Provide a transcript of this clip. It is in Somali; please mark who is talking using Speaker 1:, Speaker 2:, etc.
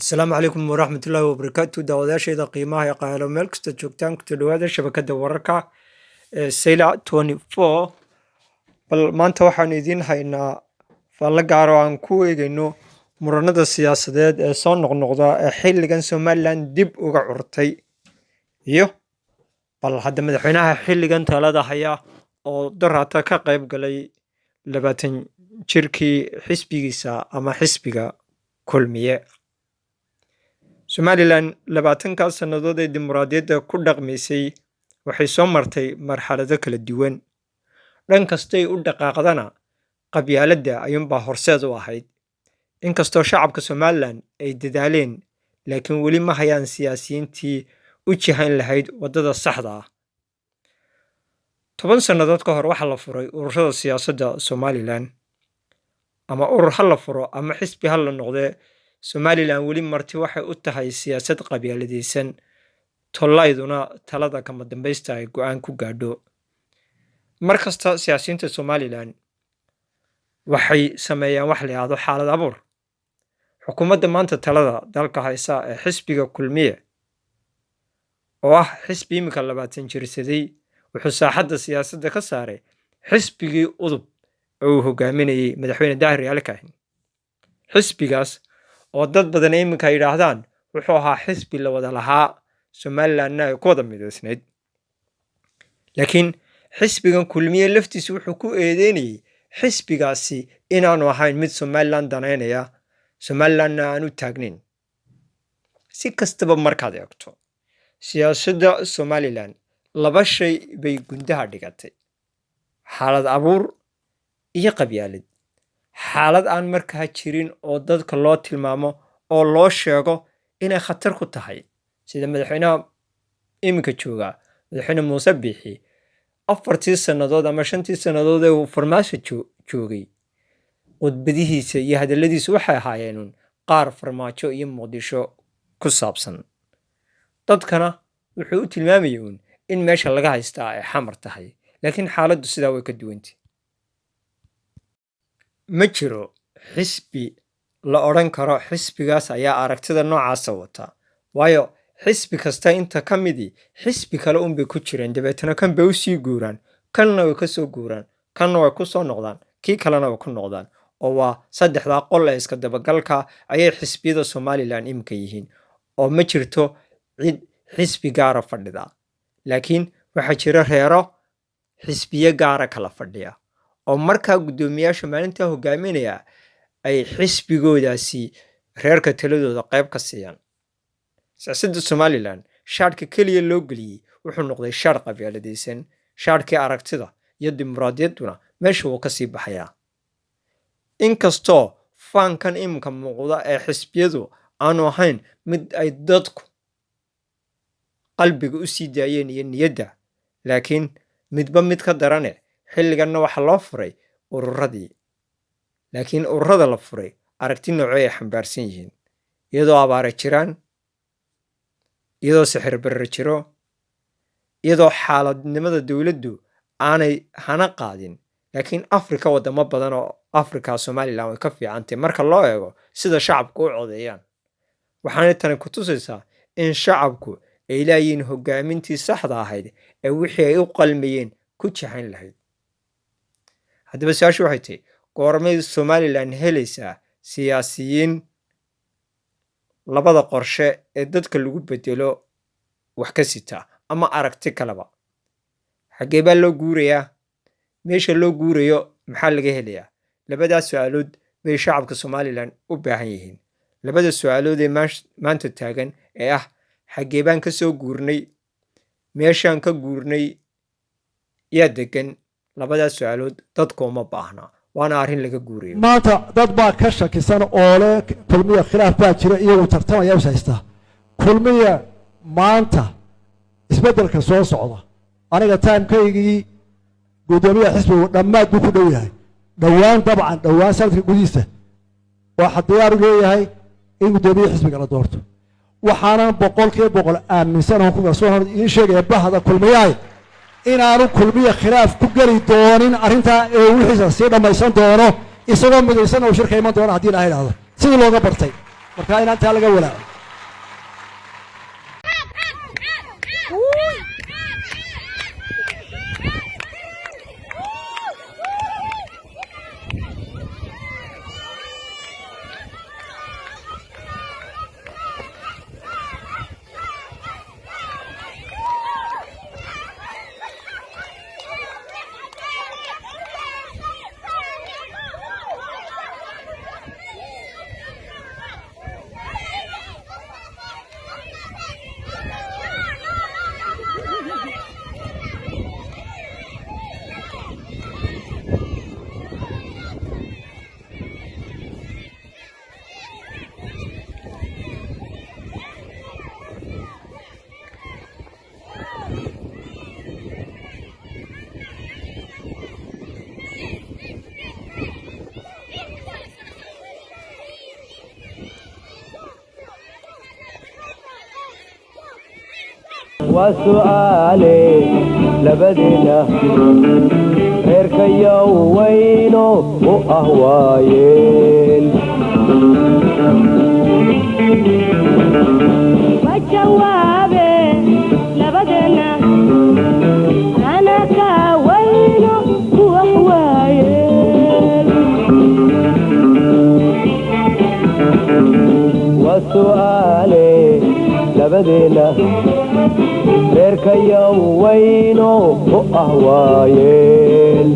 Speaker 1: asalaamu calaykum waraxmatullaahi wabarakaatu daawadayaashayda qiimaha ee qaalo meel kasta joogtaan ku dhawaada shabakadda wararka ee sayla 24 bal maanta waxaanu idiin haynaa faallo gaar oo aan ku eegayno muranada siyaasadeed ee soo noqnoqda ee xilligan somalilan dib uga curtay iyo bal hadda madaxweynaha xilligan talada haya oo daraata ka qayb galay 20 jirkii xisbigiisa ama xisbiga kulmiye somalilan 20 sannadood ee dimuqraadiyadda ku dhaqmaysay waxay soo martay marxalado kala duwan dhan kastay u dhaqaaqdana qabyaaladda ayuunbaa horseed u ahayd inkastoo shacabka somalilan ay dadaaleen laakiin weli ma hayaan siyaasiyiintii u jihayn lahayd waddada saxda ah 10 sannadood ka hor waxaa la furay ururada siyaasadda somalilan ama urur ha la furo ama xisbi ha la noqdee somalilan weli marti waxay u tahay siyaasad qabyaaladaysan tollayduna talada kama dambaysta ay go'aan ku gaadho mar kasta siyaasiyiinta somalilan waxay sameeyaan wax la yidhaahdo xaalad abuur xukuumadda maanta talada dalka haysa ee xisbiga kulmiye oo ah xisbi imika 20 jirsaday wuxuu saaxadda siyaasadda ka saaray xisbigii udub oo uu hogaaminayay madaxweyne daahir yaale kaahin xisbigaas oo dad badan iminka yidhaahdaan wuxuu ahaa xisbi la wada lahaa somalilanna ay ku wada midaysnayd laakiin xisbigan kulmiye laftiisa wuxuu ku eedeynayay xisbigaasi inaanu ahayn mid somalilan danaynaya somalilanna aan u taagnayn si kastaba markaad eegto siyaasadda somalilan laba shay bay gundaha dhigatay xaalad abuur iyo qabyaalad xaalad aan markaa jirin oo dadka loo tilmaamo oo loo sheego inay khatar ku tahay sida madaxweynaha iminka jooga madaxweyne muuse biixi 4 sannadood ama 5 sannadood ee uu farmaajo joogay khudbadihiisa iyo hadalladiisu waxay ahaayeen qaar farmaajo iyo muqdisho ku saabsan dadkana wuxuu u tilmaamayay in meesha laga haystaa ay xamar tahay laakiin xaaladdu sidaa way ka duwantay ma jiro xisbi la odhan karo xisbigaas ayaa aragtida noocaasa wata waayo xisbi kasta inta ka midii xisbi kale unbay ku jireen dabeetana kan bay u sii guuraan kanna way ka soo guuraan kanna way ku soo noqdaan kii kalena way ku noqdaan oo waa saddexdaa qol ee iska dabagalka ayay xisbiyada somalilan iminka yihiin oo ma jirto cid xisbi gaara fadhida laakiin waxaa jira reero xisbiye gaara kala fadhiya oo markaa guddoomiyaasha maalintaa hogaaminaya ay xisbigoodaasi reerka taladooda qayb ka siiyaan siyaasadda somalilan shaadhka keliya loo geliyey wuxuu noqday shaadh qabyaaladaysan shaadhkii aragtida iyo dimuqraadiyadduna meesha wuu ka sii baxayaa inkastoo faankan iminka muuqda ee xisbiyadu aanu ahayn mid ay dadku qalbiga u sii daayeen iyo niyadda laakiin midba mid ka darane xilliganna waxaa loo furay ururadii laakiin ururada la furay aragti noocyo ay xambaarsan yihiin iyadoo abaare jiraan iyadoo sixir barre jiro iyadoo xaaladnimada dowladdu aanay hana qaadin laakiin afrika waddamo badan oo afrika somalilan way ka fiicantay marka loo eego sida shacabku u codeeyaan waxaanay tani ku tusaysaa in shacabku ay laayihiin hogaamintii saxda ahayd ee wixii ay u qalmayeen ku jahayn lahayd haddaba su-aashu waxay tahay goormay somalilan helaysaa siyaasiyiin labada qorshe ee dadka lagu bedelo wax ka sitaa ama aragti kaleba xaggee baa loo guurayaa meesha loo guurayo maxaa laga helayaa labadaas su-aalood bay shacabka somalilan u baahan yihiin labada su-aalood ee maanta taagan ee ah xaggee baan ka soo guurnay meeshaan ka guurnay yaa degan labadaas su-aalood dadka uma baahna waana arrin laga guurayo
Speaker 2: maanta dad baa ka shakisan oo leh kulmiya khilaaf baa jira iyagu tartamaya is haystaa kulmiya maanta isbeddelka soo socda aniga taamkaygii guddoomiyaha xisbigu dhammaad buu ku dhow yahay dhowaan dabcan dhowaan sanadka gudihiisa waxaa diyaar u leeyahay in guddoomiyaha xisbiga la doorto waxaanan 100% aaminsanoo ku kalsoon idiin sheegaya bahda kulmiyahay inaanu kulmiya khilaaf ku geli doonin arrintaa ee wixiisa sii dhammaysan doono isagoo midaysan oo shirka iman doona haddii la yidhaahdo sidii looga bartay marka inantaa laga walaaco
Speaker 3: وسؤالي لبدنا غير كيوينو وأهوايل
Speaker 4: وجوابي لبدنا أنا كوينو وأهوايل
Speaker 3: وسؤالي لبدنا غير كيوينو وأهوايل